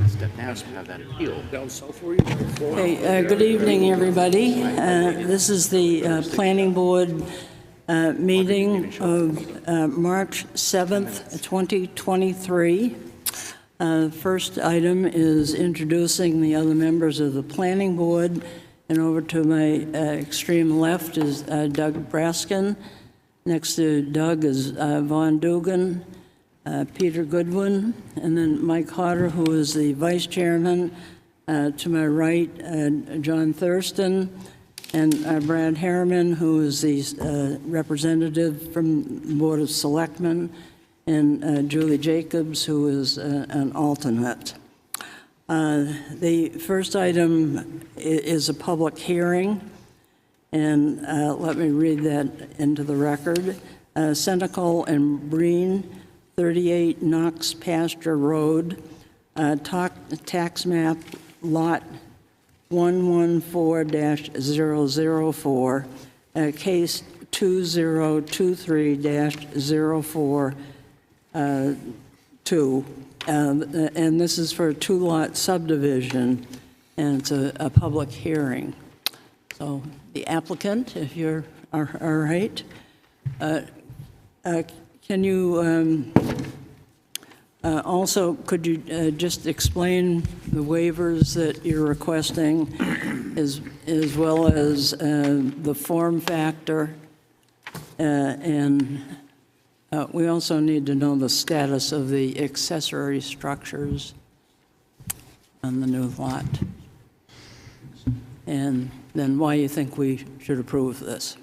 step down and have that appeal. Okay, good evening, everybody. This is the Planning Board meeting of March 7th, 2023. First item is introducing the other members of the Planning Board. And over to my extreme left is Doug Braskin. Next to Doug is Vaughn Dugan, Peter Goodwin, and then Mike Hodder, who is the Vice Chairman. To my right, John Thurston, and Brad Harriman, who is the representative from the Board of Selectmen, and Julie Jacobs, who is an alternate. The first item is a public hearing, and let me read that into the record. Senecal and Breen, 38 Knox Pasture Road, tax map lot 114-004, case 2023-042, and this is for a two-lot subdivision, and it's a public hearing. So the applicant, if you're all right, can you also, could you just explain the waivers that you're requesting, as well as the form factor, and we also need to know the status of the accessory structures on the new lot, and then why you think we should approve this.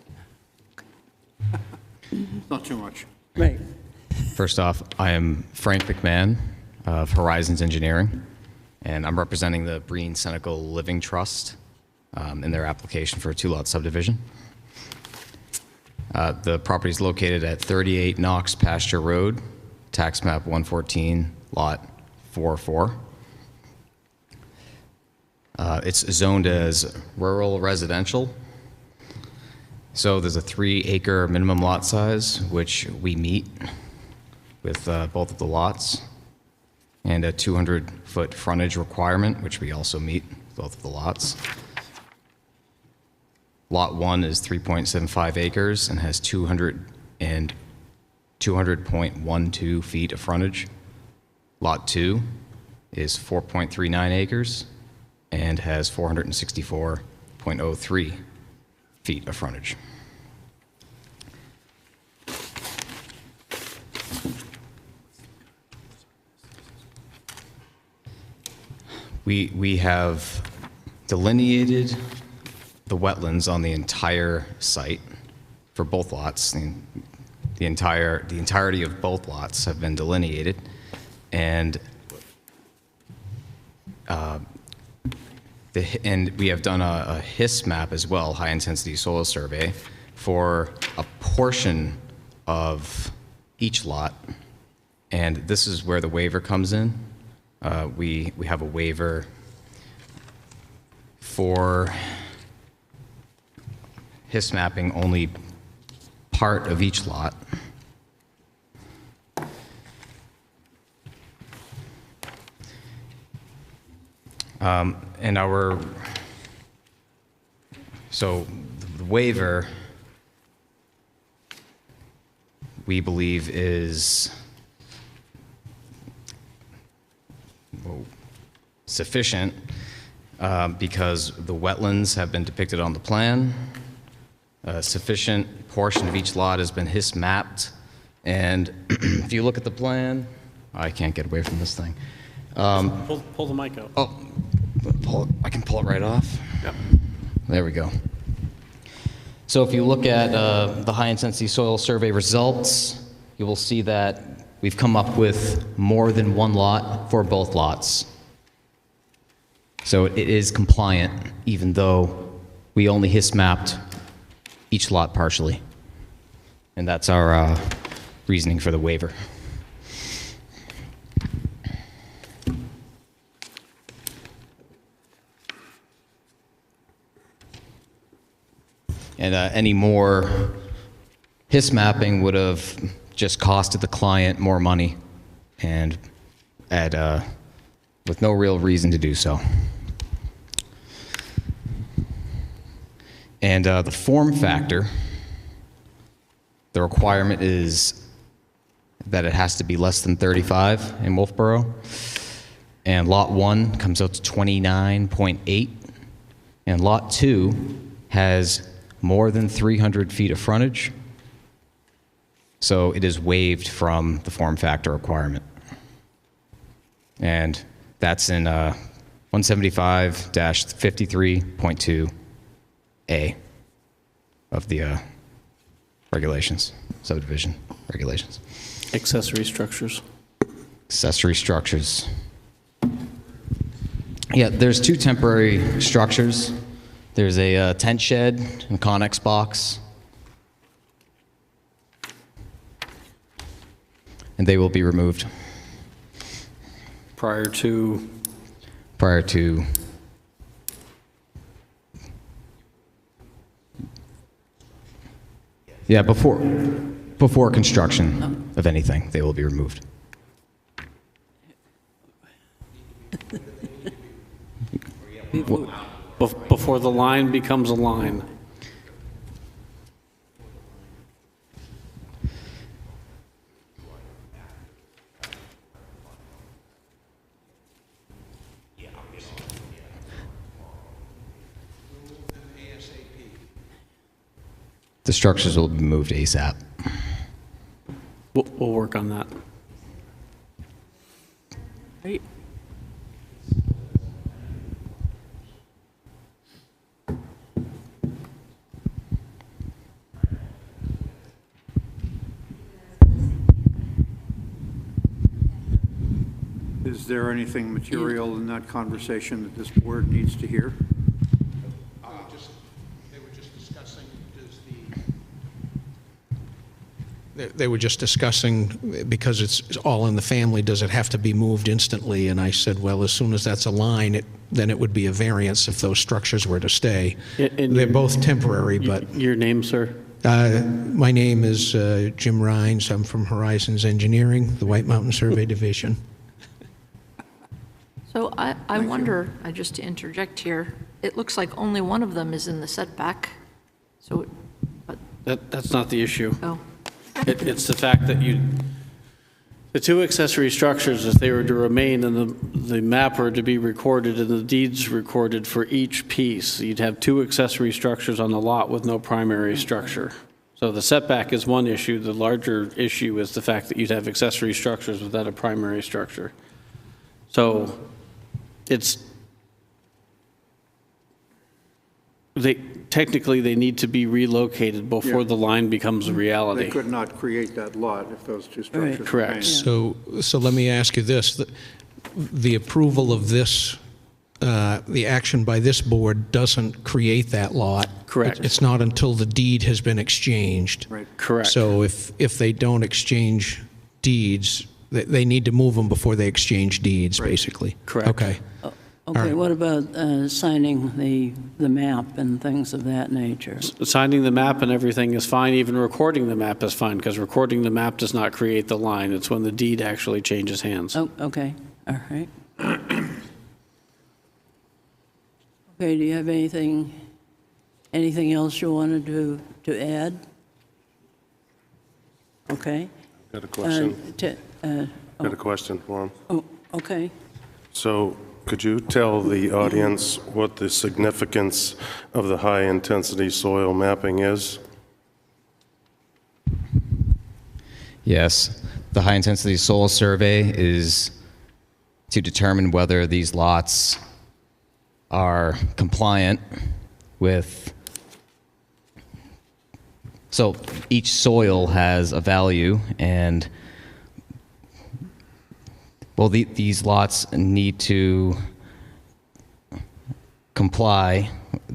Not too much. Right. First off, I am Frank McMahon of Horizons Engineering, and I'm representing the Breen Senecal Living Trust in their application for a two-lot subdivision. The property is located at 38 Knox Pasture Road, tax map 114, lot 44. It's zoned as rural residential. So there's a 3-acre minimum lot size, which we meet with both of the lots, and a 200-foot frontage requirement, which we also meet with both of the lots. Lot 1 is 3.75 acres and has 200.12 feet of frontage. Lot 2 is 4.39 acres and has 464.03 feet of frontage. We have delineated the wetlands on the entire site for both lots. The entirety of both lots have been delineated, and we have done a HIS map as well, high intensity soil survey, for a portion of each lot, and this is where the waiver comes in. We have a waiver for HIS mapping only part of each lot. And so the waiver, we believe, is sufficient because the wetlands have been depicted on the plan. A sufficient portion of each lot has been HIS mapped, and if you look at the plan, I can't get away from this thing. Pull the mic out. Oh, I can pull it right off. Yep. There we go. So if you look at the high intensity soil survey results, you will see that we've come up with more than one lot for both lots. So it is compliant, even though we only HIS mapped each lot partially. And that's our reasoning for the waiver. And any more HIS mapping would have just costed the client more money and add with no real reason to do so. And the form factor, the requirement is that it has to be less than 35 in Wolfeboro. And lot 1 comes out to 29.8. And lot 2 has more than 300 feet of frontage. So it is waived from the form factor requirement. And that's in 175-53.2A of the regulations, subdivision regulations. Accessory structures. Accessory structures. Yeah, there's 2 temporary structures. There's a tent shed and Connex box. And they will be removed. Prior to, yeah, before construction of anything, they will be removed. before the line becomes a line. The structures will be moved ASAP. We'll work on that. Right. Is there anything material in that conversation that this board needs to hear? They were just discussing, because it's all in the family, does it have to be moved instantly? And I said, well, as soon as that's a line, then it would be a variance if those structures were to stay. And They're both temporary, but... Your name, sir? My name is Jim Rhines. I'm from Horizons Engineering, the White Mountain Survey Division. So I wonder, just to interject here, it looks like only one of them is in the setback. So, but, That's not the issue. oh, It's the fact that the 2 accessory structures, if they were to remain and the map were to be recorded and the deeds recorded for each piece, you'd have 2 accessory structures on the lot with no primary structure. So the setback is one issue. The larger issue is the fact that you'd have accessory structures without a primary structure. So technically they need to be relocated before Yeah. the line becomes a reality. They could not create that lot if those 2 structures Correct. remained. So let me ask you this. The approval of this, the action by this board doesn't create that lot. Correct. It's not until the deed has been exchanged. Right. Correct. So if they don't exchange deeds, they need to move them before they exchange deeds, basically. Correct. Okay. Okay, right. what about signing the map and things of that nature? Signing the map and everything is fine, even recording the map is fine, because recording the map does not create the line. It's when the deed actually changes hands. Oh, okay, all right. Okay, do you have anything else you wanted to add? Okay. Got a question. Oh, Got a question for him. oh, okay. So could you tell the audience what the significance of the high-intensity soil mapping is? Yes, the high-intensity soil survey is to determine whether these lots are compliant with, so each soil has a value, and well, these lots need to comply.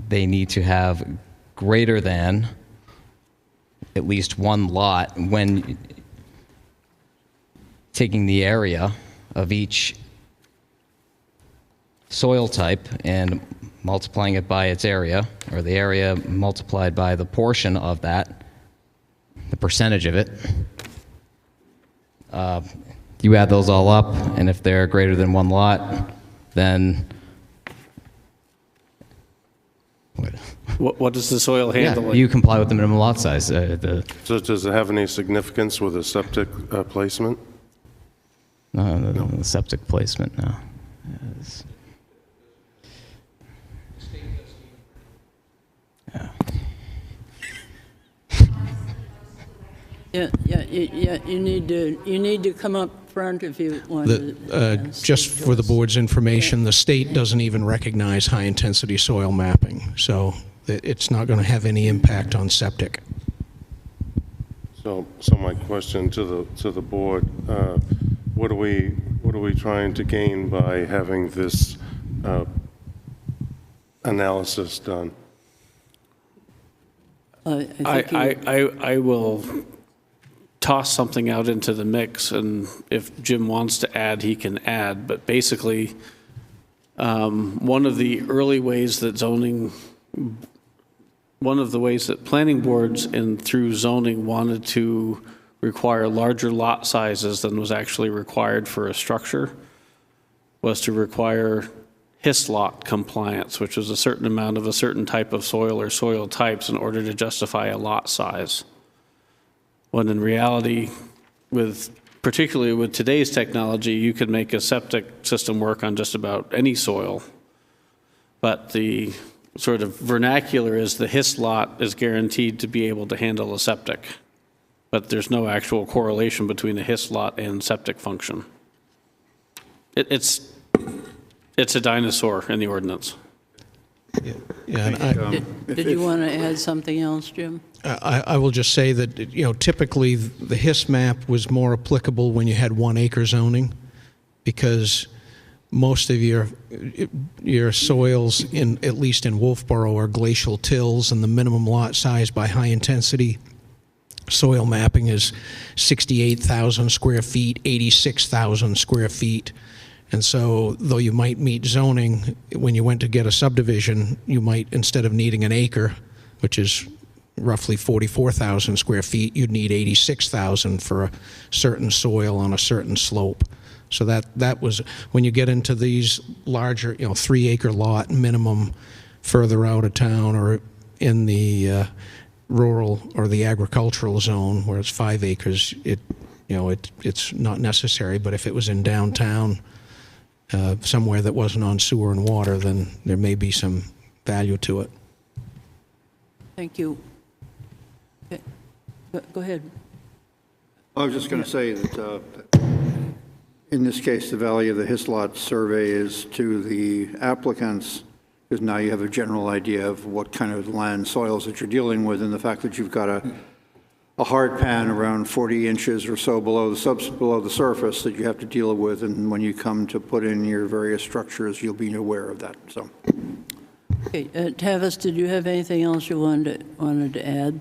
They need to have greater than at least 1 lot when taking the area of each soil type and multiplying it by its area, or the area multiplied by the portion of that, the percentage of it. You add those all up, and if they're greater than 1 lot, then What is the soil handling? you comply with the minimum lot size. So does it have any significance with a septic placement? The septic placement, no. Yes. Yeah, you need to come up front if you want to. Just speak to for the us. board's information, the state doesn't even recognize high-intensity soil mapping, so it's not going to have any impact on septic. So my question to the board, what are we trying to gain by having this analysis done? I will toss something out into the mix, and if Jim wants to add, he can add. But basically, one of the ways that planning boards and through zoning wanted to require larger lot sizes than was actually required for a structure was to require HISLOT compliance, which was a certain amount of a certain type of soil or soil types in order to justify a lot size. When in reality, particularly with today's technology, you could make a septic system work on just about any soil. But the sort of vernacular is the HISLOT is guaranteed to be able to handle a septic. But there's no actual correlation between the HISLOT and septic function. It's a dinosaur in the ordinance. Yeah, and Did you want to add something else, Jim? I will just say that, typically the HIS map was more applicable when you had 1 acre zoning, because most of your soils, at least in Wolfeboro, are glacial tills, and the minimum lot size by high intensity soil mapping is 68,000 square feet, 86,000 square feet. And so, though you might meet zoning, when you went to get a subdivision, you might, instead of needing an acre, which is roughly 44,000 square feet, you'd need 86,000 for a certain soil on a certain slope. So that was, when you get into these larger, 3 acre lot minimum further out of town or in the rural or the agricultural zone where it's 5 acres, it's not necessary. But if it was in downtown, somewhere that wasn't on sewer and water, then there may be some value to it. Thank you. Okay. Go ahead. I was just going to say that in this case, the value of the HISLOT survey is to the applicants, because now you have a general idea of what kind of land soils that you're dealing with, and the fact that you've got a hard pan around 40 inches or so below the surface that you have to deal with, and when you come to put in your various structures, you'll be aware of that. So, Okay, Tavis, did you have anything else you wanted to add?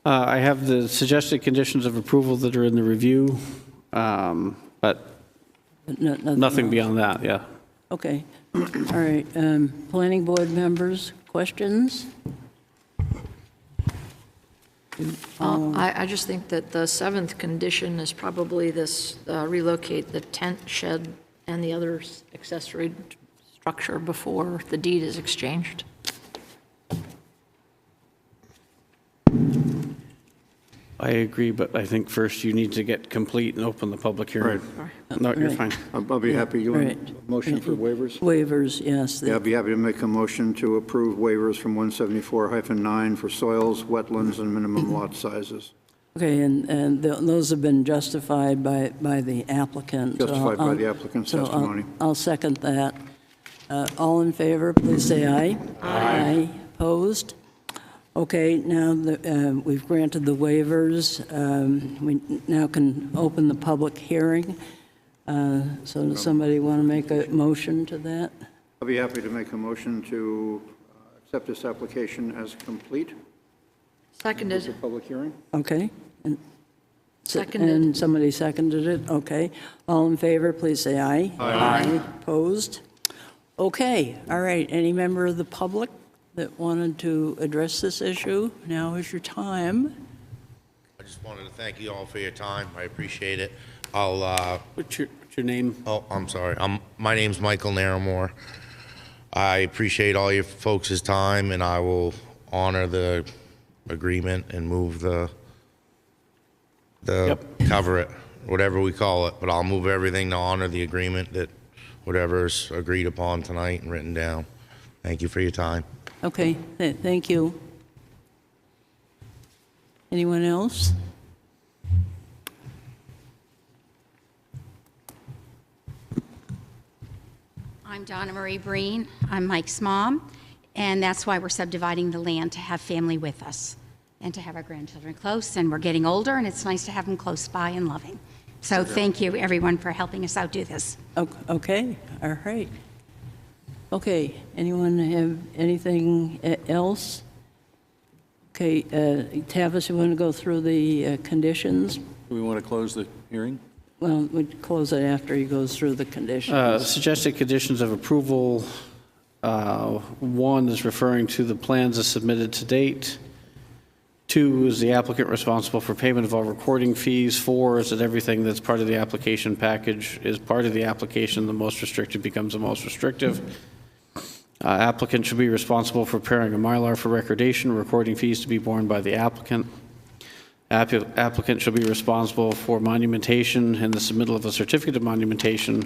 I have the suggested conditions of approval that are in the review, but nothing else. beyond that, yeah. Okay. All right. Planning board members, questions? I just think that the 7th condition is probably this, relocate the tent shed and the other accessory structure before the deed is exchanged. I agree, but I think first you need to get complete and open the public hearing. No, you're fine. I'll be happy. You want Right. a motion for waivers? Waivers, yes. Yeah, I'd be happy to make a motion to approve waivers from 174-9 for soils, wetlands, and minimum lot sizes. Okay, and those have been justified by the applicant. Justified by the applicant's testimony. I'll second that. All in favor, please say aye. Aye. Opposed? Okay, now that we've granted the waivers, we now can open the public hearing. So does somebody want to make a motion to that? I'll be happy to make a motion to accept this application as complete. Seconded. The public hearing. Okay. And Seconded. And somebody seconded it? Okay. All in favor, please say aye. Aye. Opposed? Okay, all right. Any member of the public that wanted to address this issue? Now is your time. I just wanted to thank you all for your time. I appreciate it. I'll What's your your name? Oh, I'm sorry. My name's Michael Naramore. I appreciate all you folks' time, and I will honor the agreement and move cover it, whatever we call it. But I'll move everything to honor the agreement that whatever's agreed upon tonight and written down. Thank you for your time. Okay, thank you. Anyone else? I'm Donna Marie Breen. I'm Mike's mom, and that's why we're subdividing the land to have family with us and to have our grandchildren close. And we're getting older, and it's nice to have them close by and loving. So thank you, everyone, for helping us out do this. Okay, all right. Okay, anyone have anything else? Okay, Tavis, you want to go through the conditions? Do we want to close the hearing? Well, we'd close it after he goes through the conditions. Suggested conditions of approval, 1 is referring to the plans as submitted to date. 2 is the applicant responsible for payment of all recording fees. 4 is that everything that's part of the application package is part of the application. The most restrictive becomes the most restrictive. Applicant should be responsible for preparing a Mylar for recordation, recording fees to be borne by the applicant. Applicant should be responsible for monumentation and the submittal of a certificate of monumentation,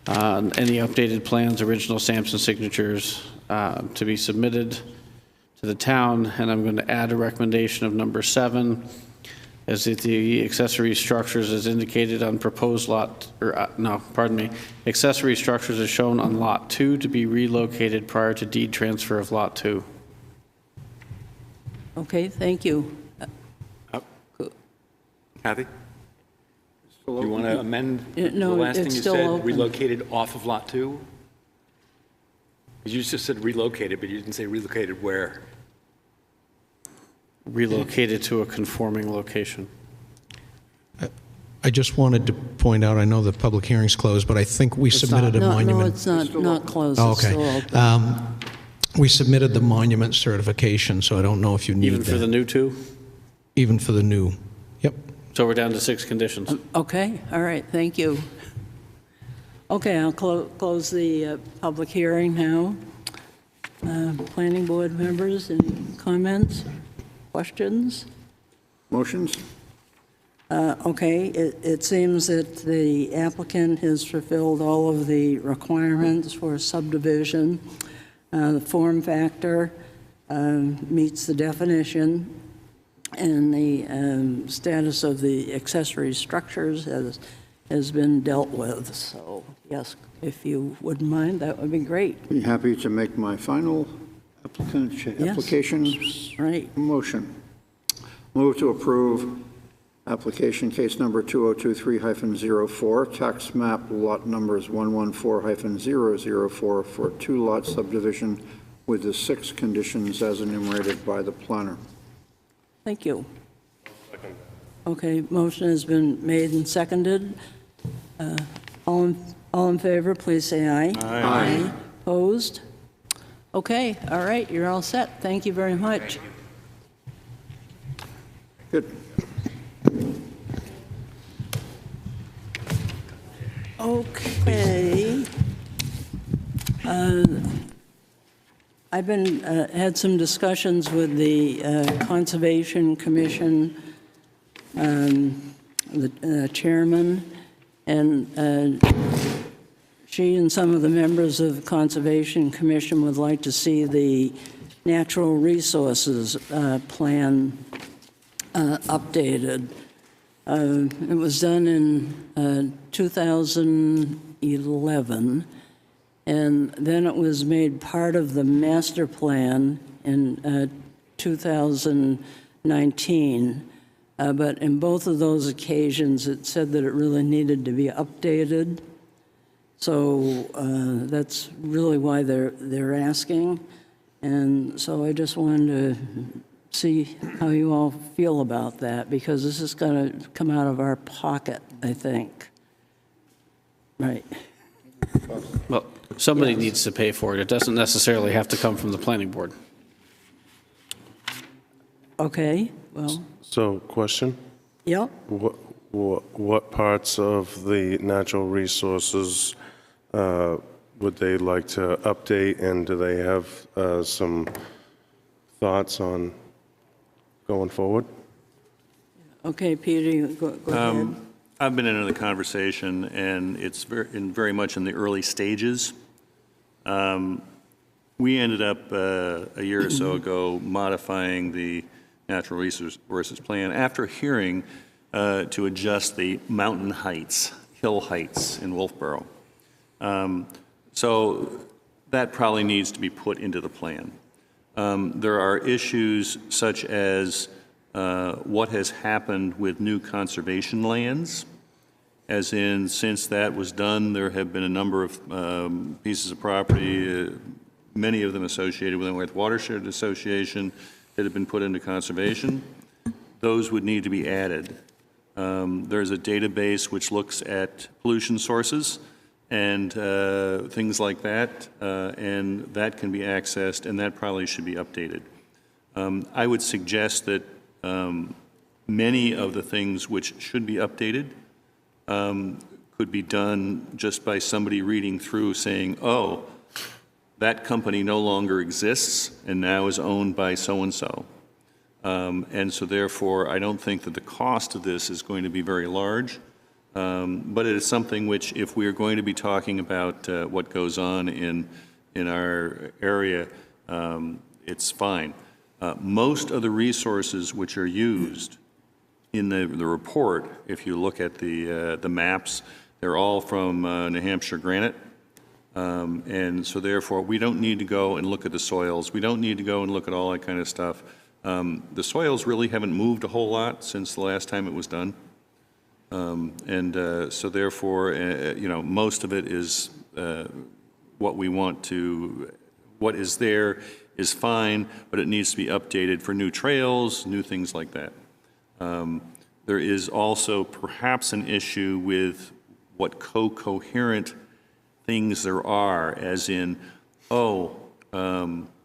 any updated plans, original stamps and signatures to be submitted to the town. And I'm going to add a recommendation of number 7, as that the accessory structures as indicated on proposed lot, or accessory structures as shown on lot 2 to be relocated prior to deed transfer of lot 2. Okay, thank you. Kathy? Do you want to amend No, the last thing it's you still said, open. relocated off of Lot 2? You just said relocated, but you didn't say relocated where? Relocated to a conforming location. I just wanted to point out, I know the public hearing's closed, but I think we submitted a No, monument. it's not closed. Oh, It's okay. still open. We submitted the monument certification, so I don't know if you need that. Even for the new 2? Even for the new, yep. So we're down to 6 conditions. Okay, all right, thank you. Okay, I'll close the public hearing now. Planning board members, any comments, questions? Motions? Okay, it seems that the applicant has fulfilled all of the requirements for subdivision. The form factor meets the definition, and the status of the accessory structures has been dealt with. So, yes, if you wouldn't mind, that would be great. Be happy to make my final application Right. motion. Move to approve application case number 2023-04, tax map lot numbers 114-004 for 2-lot subdivision with the 6 conditions as enumerated by the planner. Thank you. Okay, motion has been made and seconded. All in favor, please say aye. Aye. Opposed? Okay, all right, you're all set. Thank you very much. Good. Okay. I've had some discussions with the Conservation Commission, the chairman, and she and some of the members of the Conservation Commission would like to see the natural resources plan updated. It was done in 2011, and then it was made part of the master plan in 2019. But in both of those occasions, it said that it really needed to be updated. So that's really why they're asking. And so I just wanted to see how you all feel about that, because this is going to come out of our pocket, I think. Right. Well, somebody needs to pay for it. It doesn't necessarily have to come from the planning board. Okay, well, So, question? yep. what parts of the natural resources would they like to update, and do they have some thoughts on going forward? Okay, Peter, go ahead. I've been into the conversation, and it's very much in the early stages. We ended up a year or so ago modifying the natural resources plan after hearing to adjust the mountain heights, hill heights in Wolfeboro. So that probably needs to be put into the plan. There are issues such as what has happened with new conservation lands, as in, since that was done, there have been a number of pieces of property, many of them associated with the North Watershed Association, that have been put into conservation. Those would need to be added. There's a database which looks at pollution sources and things like that, and that can be accessed, and that probably should be updated. I would suggest that many of the things which should be updated could be done just by somebody reading through saying, oh, that company no longer exists and now is owned by so-and-so. And so therefore, I don't think that the cost of this is going to be very large, but it is something which, if we are going to be talking about what goes on in our area, it's fine. Most of the resources which are used in the report, if you look at the maps, they're all from New Hampshire granite. And so therefore, we don't need to go and look at the soils. We don't need to go and look at all that kind of stuff. The soils really haven't moved a whole lot since the last time it was done. So therefore, most of it is what we want to, what is there is fine, but it needs to be updated for new trails, new things like that. There is also perhaps an issue with what co-coherent things there are, as in,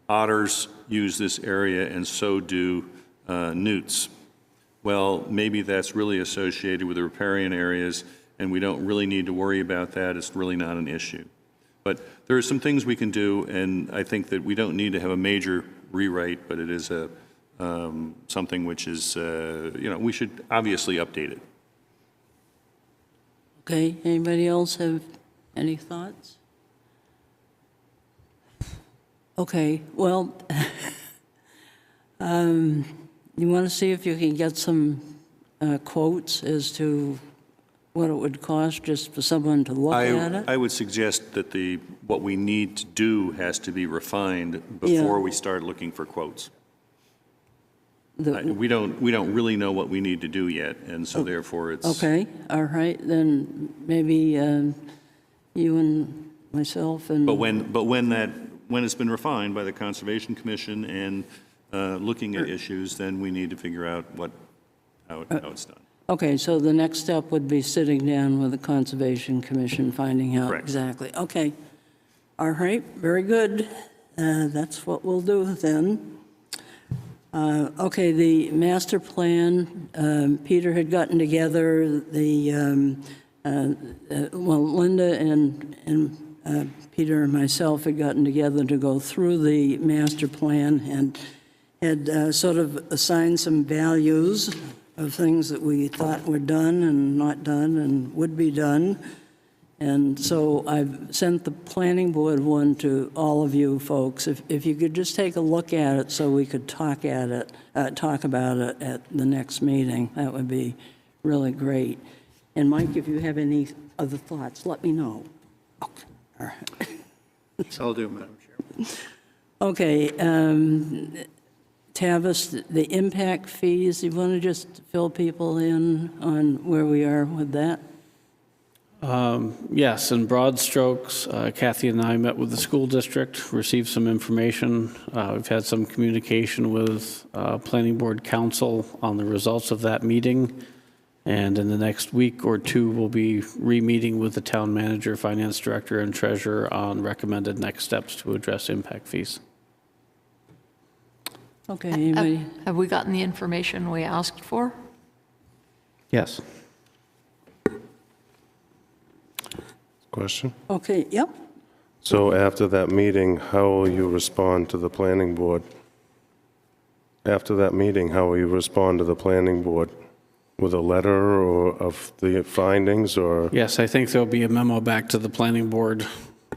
otters use this area and so do newts. Well, maybe that's really associated with the riparian areas, and we don't really need to worry about that. It's really not an issue. But there are some things we can do, and I think that we don't need to have a major rewrite, but it is something which is, we should obviously update it. Okay, anybody else have any thoughts? Okay, well, you want to see if you can get some quotes as to what it would cost just for someone to look at it? I would suggest that what we need to do has to be refined before we start looking for quotes. We don't really know what we need to do yet, and so therefore it's... Okay, all right, then maybe you and myself and... But when it's been refined by the Conservation Commission and looking at issues, then we need to figure out how it's done. Okay, so the next step would be sitting down with the Conservation Commission, finding out exactly. Okay, all right, very good. That's what we'll do then. Okay, the master plan, Peter had gotten together, Linda and Peter and myself had gotten together to go through the master plan and had sort of assigned some values of things that we thought were done and not done and would be done. And so I've sent the planning board one to all of you folks. If you could just take a look at it so we could talk about it at the next meeting, that would be really great. And Mike, if you have any other thoughts, let me know. Okay. All right. I'll do, Madam Chair. Okay. Tavis, the impact fees, you want to just fill people in on where we are with that? Yes, in broad strokes, Kathy and I met with the school district, received some information. We've had some communication with Planning Board Council on the results of that meeting. And in the next week or two, we'll be re-meeting with the town manager, finance director, and treasurer on recommended next steps to address impact fees. Okay, anybody? Have we gotten the information we asked for? Yes. Question? Okay, yep. So after that meeting, how will you respond to the planning board? After that meeting, how will you respond to the planning board? With a letter or of the findings, or? Yes, I think there'll be a memo back to the planning board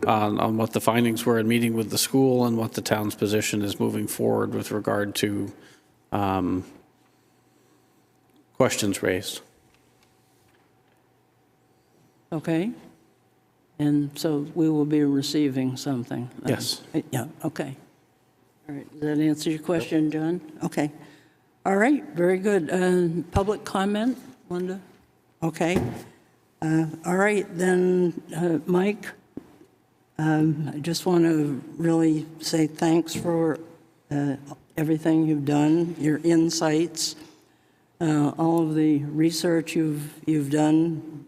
on what the findings were in meeting with the school and what the town's position is moving forward with regard to questions raised. Okay. And so we will be receiving something? Yes. Yeah, okay. All right, does that answer your question, John? Okay. All right, very good. Public comment, Linda? Okay. All right, then, Mike, I just want to really say thanks for everything you've done, your insights, all of the research you've done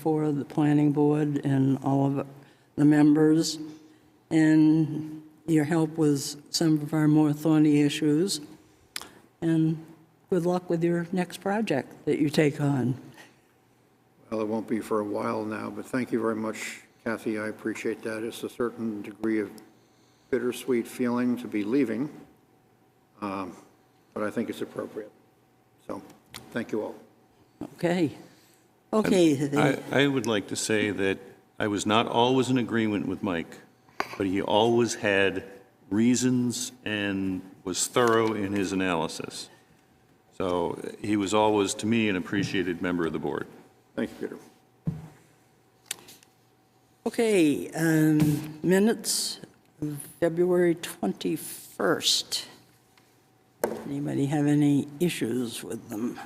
for the planning board and all of the members, and your help with some of our more thorny issues. And good luck with your next project that you take on. Well, it won't be for a while now, but thank you very much, Kathy. I appreciate that. It's a certain degree of bittersweet feeling to be leaving, but I think it's appropriate. So, thank you all. Okay. Okay. I would like to say that I was not always in agreement with Mike, but he always had reasons and was thorough in his analysis. So he was always, to me, an appreciated member of the board. Thank you, Peter. Okay, minutes of February 21st. Anybody have any issues with them?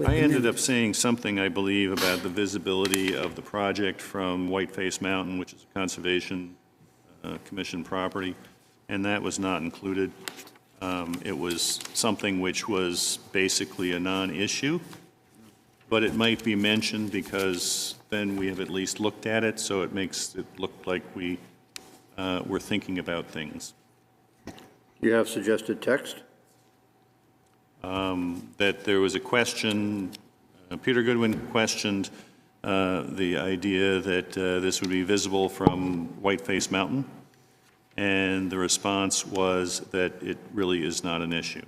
I ended up saying something, I believe, about the visibility of the project from Whiteface Mountain, which is a Conservation Commission property, and that was not included. It was something which was basically a non-issue, but it might be mentioned because then we have at least looked at it, so it makes it look like we were thinking about things. You have suggested text? That there was a question, Peter Goodwin questioned the idea that this would be visible from Whiteface Mountain, and the response was that it really is not an issue.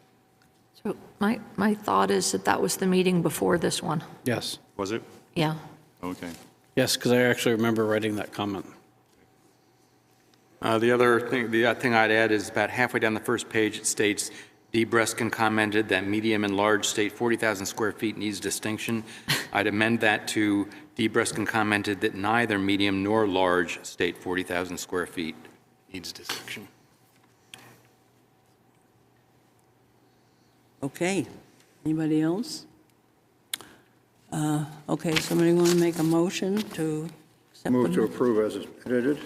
So my thought is that that was the meeting before this one. Yes. Was it? Yeah. Okay. Yes, because I actually remember writing that comment. The thing I'd add is about halfway down the first page, it states, D. Breskin commented that medium and large state 40,000 square feet needs distinction. I'd amend that to D. Breskin commented that neither medium nor large state 40,000 square feet needs distinction. Okay, anybody else? Okay, somebody want to make a motion to accept? Move to the- approve as edited.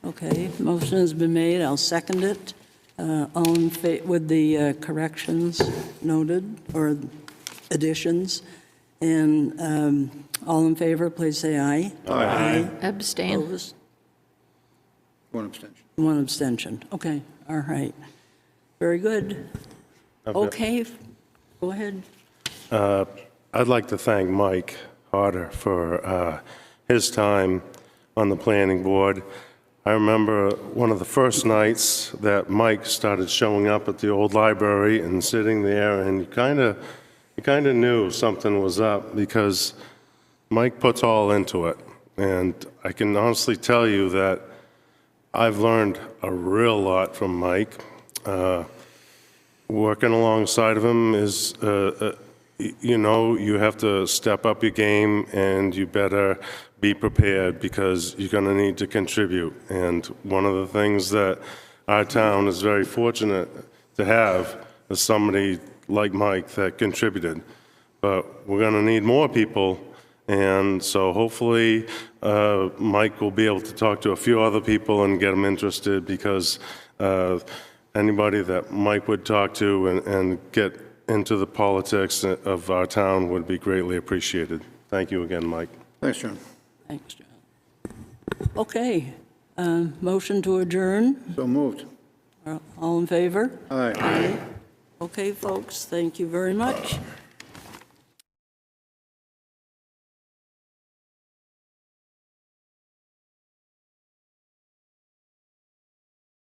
Okay, motion has been made, I'll second it. All in with the corrections noted, or additions, and all in favor, please say aye. Aye. Abstain. Opposed? One abstention. One abstention, okay, all right. Very good. Okay, go ahead. I'd like to thank Mike Harder for his time on the planning board. I remember one of the first nights that Mike started showing up at the old library and sitting there, and you kind of knew something was up because Mike puts all into it. And I can honestly tell you that I've learned a real lot from Mike. Working alongside of him is, you have to step up your game, and you better be prepared because you're going to need to contribute. And one of the things that our town is very fortunate to have is somebody like Mike that contributed. But we're going to need more people, and so hopefully Mike will be able to talk to a few other people and get them interested, because anybody that Mike would talk to and get into the politics of our town would be greatly appreciated. Thank you again, Mike. Thanks, John. Thanks, John. Okay, motion to adjourn, So moved. all in favor? Aye. Okay, folks, thank you very much.